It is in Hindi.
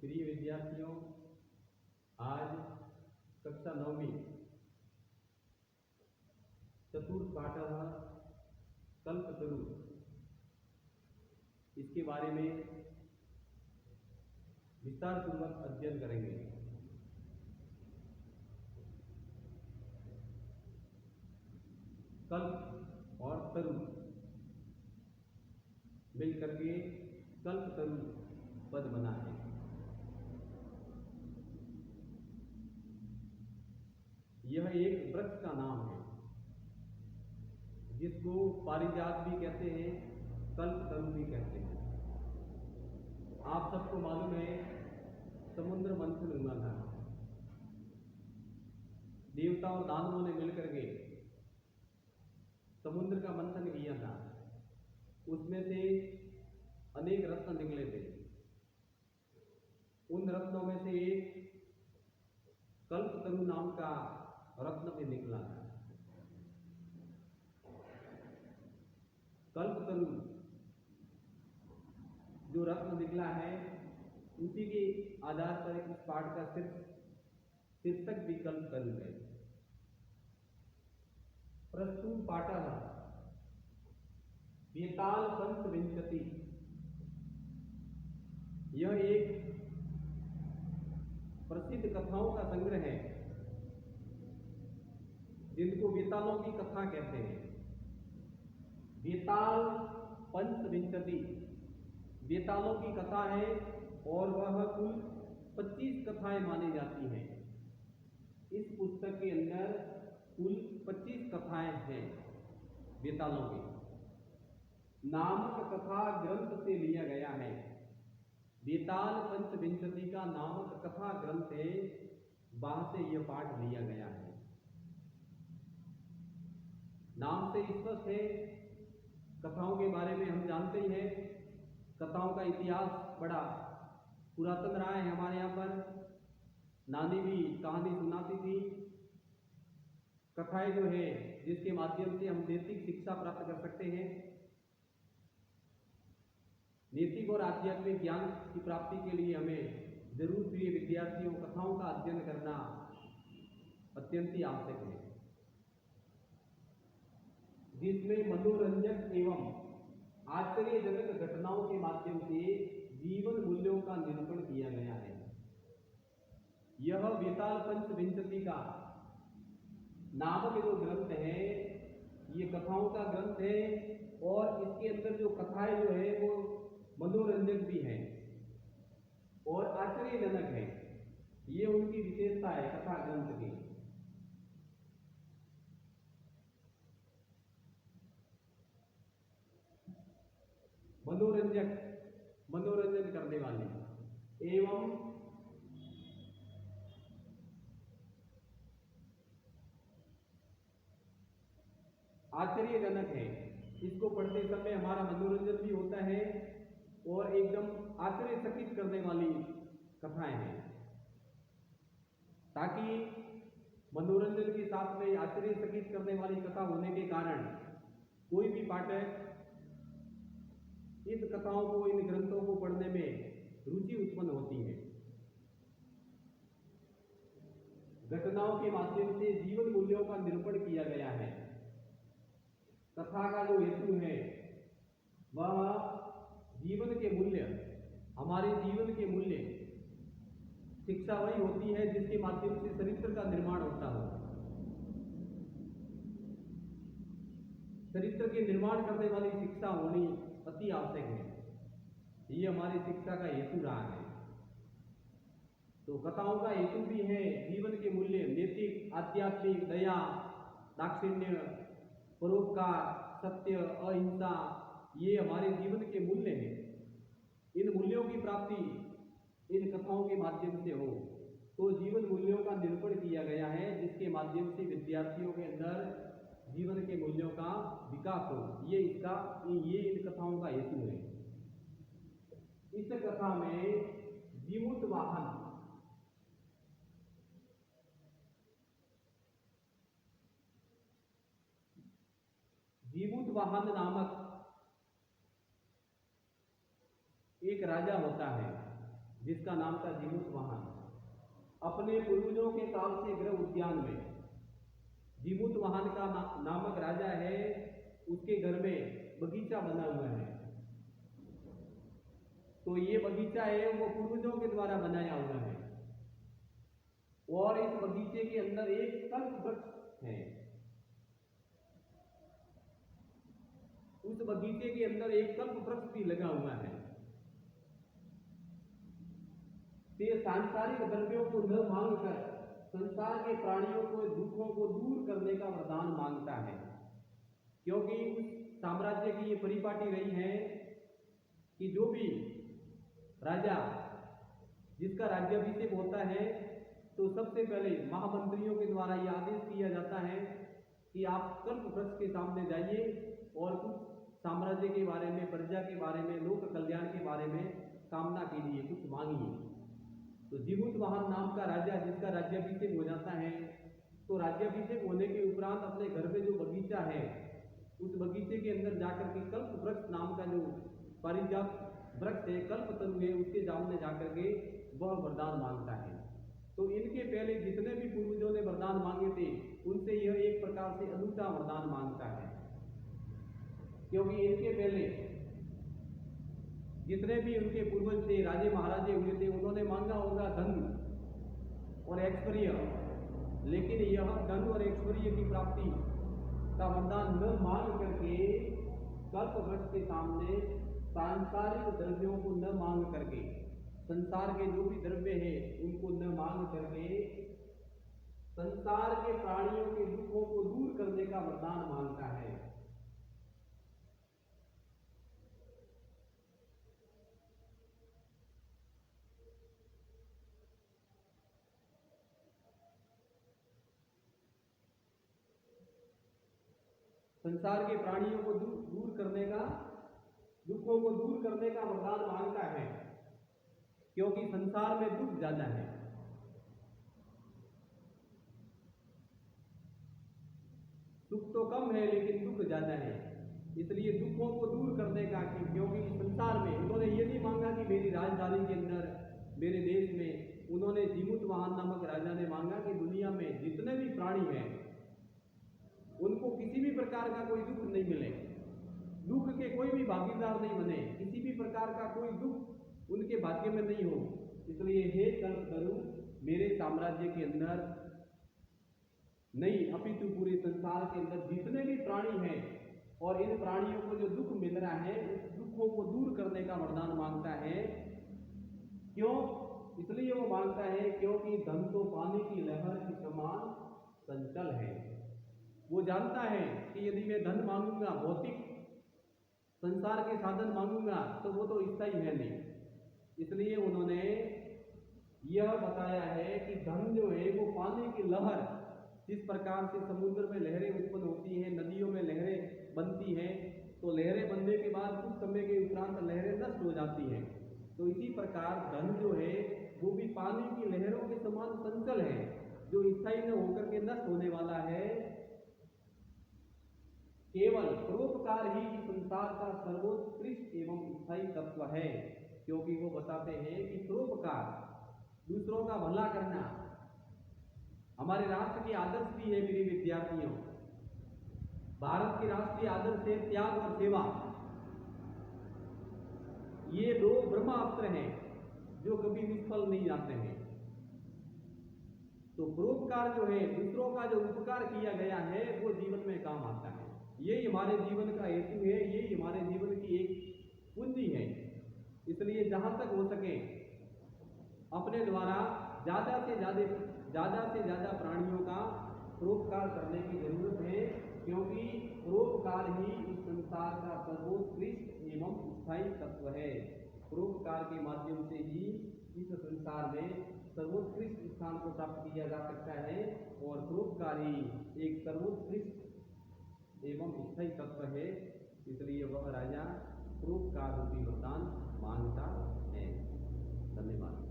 प्रिय विद्यार्थियों, आज कक्षा 9वीं चतुर्थ पाठः कल्पतरु इसके बारे में विस्तार पूर्वक अध्ययन करेंगे। कल्प और तरु मिलकर के कल्पतरु पद बना है। यह एक वृक्ष का नाम है जिसको पारिजात भी कहते हैं, कल्पतरु भी कहते हैं। आप सबको मालूम है समुद्र मंथन हुआ था। देवता और दानवों ने मिलकर के समुद्र का मंथन किया था। उसमें से अनेक रत्न निकले थे। उन रत्नों में से एक कल्पतरु नाम का रत्न भी निकला था। कल्पतरु जो रत्न निकला है उसी के आधार पर इस पाठ का शीर्षक भी कल्पतरु है। प्रस्तुत पाठः वेताल पंचविंशति। यह एक प्रसिद्ध कथाओं का संग्रह है जिनको वेतालों की कथा कहते हैं। वेताल पंचविंशति वेतालों की कथा है और वह कुल 25 कथाएं मानी जाती हैं। इस पुस्तक के अंदर कुल 25 कथाएं हैं वेतालों की। नामक कथा ग्रंथ से लिया गया है। वेताल पंचविंशति का नामक कथा ग्रंथ है, वहां से यह पाठ लिया गया है। नाम से स्पष्ट है, कथाओं के बारे में हम जानते ही हैं। कथाओं का इतिहास बड़ा पुरातन रहा है। हमारे यहाँ पर नानी भी कहानी सुनाती थी। कथाएं जो है जिसके माध्यम से हम नैतिक शिक्षा प्राप्त कर सकते हैं। नैतिक और आध्यात्मिक ज्ञान की प्राप्ति के लिए हमें जरूर प्रिय विद्यार्थियों कथाओं का अध्ययन करना अत्यंत ही आवश्यक है, जिसमें मनोरंजक एवं आश्चर्यजनक घटनाओं के माध्यम से जीवन मूल्यों का निरूपण किया गया है। यह वेताल पंचविंशति का नामक जो ग्रंथ है ये कथाओं का ग्रंथ है और इसके अंदर जो कथाएं जो है वो मनोरंजक भी है और आश्चर्यजनक है। ये उनकी विशेषता है कथा ग्रंथ की। मनोरंजन करने वाले एवं आश्चर्यजनक है। इसको पढ़ते समय हमारा मनोरंजन भी होता है और एकदम आश्चर्यचकित करने वाली कथाएं हैं। ताकि मनोरंजन के साथ में आश्चर्यचकित करने वाली कथा होने के कारण कोई भी पाठक इन कथाओं को, इन ग्रंथों को पढ़ने में रुचि उत्पन्न होती है। घटनाओं के माध्यम से जीवन मूल्यों का निरूपण किया गया है। कथा का जो हेतु है वह जीवन के मूल्य, हमारे जीवन के मूल्य, शिक्षा वही होती है जिसके माध्यम से चरित्र का निर्माण होता हो। चरित्र के निर्माण करने वाली शिक्षा होनी अति आवश्यक है। ये हमारी शिक्षा का हेतु रहा है। तो कथाओं का हेतु भी है जीवन के मूल्य, नैतिक, आध्यात्मिक, दया, दाक्षिण्य, परोपकार, सत्य, अहिंसा, ये हमारे जीवन के मूल्य हैं। इन मूल्यों की प्राप्ति इन कथाओं के माध्यम से हो तो जीवन मूल्यों का निरूपण किया गया है, जिसके माध्यम से विद्यार्थियों के अंदर जीवन के मूल्यों का विकास हो। ये इन कथाओं का हेतु है। इस कथा में विमुक्त वाहन नामक एक राजा होता है। जिसका नाम था जीमूतवाहन। अपने पूर्वजों के काल से ग्रह उद्यान में जीमूतवाहन का नामक राजा है, उसके घर में बगीचा बना हुआ है। तो ये बगीचा है वो पूर्वजों के द्वारा बनाया हुआ है, और इस बगीचे के अंदर एक कल्प वृक्ष है। उस बगीचे के अंदर एक कल्प वृक्ष भी लगा हुआ है। ये सांसारिक द्रव्यों को न मांगकर संसार के प्राणियों को दुखों को दूर करने का वरदान मांगता है, क्योंकि उस साम्राज्य की ये परिपाटी रही है कि जो भी राजा जिसका राज्याभिषेक होता है तो सबसे पहले महामंत्रियों के द्वारा यह आदेश किया जाता है कि आप कल्प वृक्ष के सामने जाइए और कुछ साम्राज्य के बारे में, प्रजा के बारे में, लोक कल्याण के बारे में कामना कीजिए, कुछ मांगिए। तो जीमूतवाहन नाम का राजा जिसका राज्याभिषेक हो जाता है, तो राज्याभिषेक होने के उपरांत अपने घर में जो बगीचा है उस बगीचे के अंदर जाकर के कल्प वृक्ष नाम का जो पारिजात वृक्ष है, कल्पतरु है, उसके सामने जाकर के वह वरदान मांगता है। तो इनके पहले जितने भी पूर्वजों ने वरदान मांगे थे उनसे यह एक प्रकार से अनूठा वरदान मांगता है, क्योंकि इनके पहले जितने भी उनके पूर्वज थे, राजे महाराजे हुए थे, उन्होंने मांगा होगा धन और ऐश्वर्य, लेकिन यह धन और ऐश्वर्य की प्राप्ति का वरदान न मांग करके कल्प वृक्ष के सामने सांसारिक द्रव्यों को न मांग करके, संसार के जो भी द्रव्य है उनको न मांग करके संसार के प्राणियों के दुखों को दूर करने का वरदान मांगता है। संसार के प्राणियों को दूर करने का, दुखों को दूर करने का वरदान मांगता है, क्योंकि संसार में दुख ज्यादा है। सुख तो कम है लेकिन दुख ज्यादा है, इसलिए दुखों को दूर करने का, क्योंकि संसार में उन्होंने ये नहीं मांगा कि मेरी राजधानी के अंदर, मेरे देश में, उन्होंने जीमूतवाहन नामक राजा ने मांगा कि दुनिया में जितने भी प्राणी हैं उनको किसी भी प्रकार का कोई दुख नहीं मिले, दुख के कोई भी भागीदार नहीं बने, किसी भी प्रकार का कोई दुख उनके भाग्य में नहीं हो। इसलिए हे कल्पतरु, मेरे साम्राज्य के अंदर नहीं अपितु पूरे संसार के अंदर जितने भी प्राणी हैं और इन प्राणियों को जो दुख मिल रहा है उस दुखों को दूर करने का वरदान मांगता है। क्यों? इसलिए वो मांगता है क्योंकि धन तो पानी की लहर के समान चंचल है। वो जानता है कि यदि मैं धन मांगूंगा, भौतिक संसार के साधन मांगूंगा, तो वो तो स्थायी है नहीं। इसलिए उन्होंने यह बताया है कि धन जो है वो पानी की लहर, जिस प्रकार से समुद्र में लहरें उत्पन्न होती हैं, नदियों में लहरें बनती हैं, तो लहरें बनने के बाद कुछ समय के उपरांत लहरें नष्ट हो जाती हैं, तो इसी प्रकार धन जो है वो भी पानी की लहरों के समान चंचल है, जो स्थायी न होकर के नष्ट होने वाला है। केवल परोपकार ही संसार का सर्वोत्कृष्ट एवं स्थायी तत्व है, क्योंकि वो बताते हैं कि परोपकार, दूसरों का भला करना, हमारे राष्ट्र की आदर्श भी है। मेरे विद्यार्थियों, भारत के राष्ट्रीय आदर्श है त्याग और सेवा। ये दो ब्रह्मास्त्र हैं जो कभी निष्फल नहीं जाते हैं। तो परोपकार जो है, दूसरों का जो उपकार किया गया है वो जीवन में काम आता है। ये हमारे जीवन का हेतु है, ये हमारे जीवन की एक पूंजी है। इसलिए जहां तक हो सके अपने द्वारा ज्यादा से ज्यादा प्राणियों का परोपकार करने की जरूरत है, क्योंकि परोपकार ही इस संसार का सर्वोत्कृष्ट एवं स्थायी तत्व है। परोपकार के माध्यम से ही इस संसार में सर्वोत्कृष्ट स्थान को प्राप्त किया जा सकता है, और परोपकार ही एक सर्वोत्कृष्ट एवं स्थायी तत्व है। इसलिए वह राजा परोपकार रूपी वरदान मांगता है। धन्यवाद।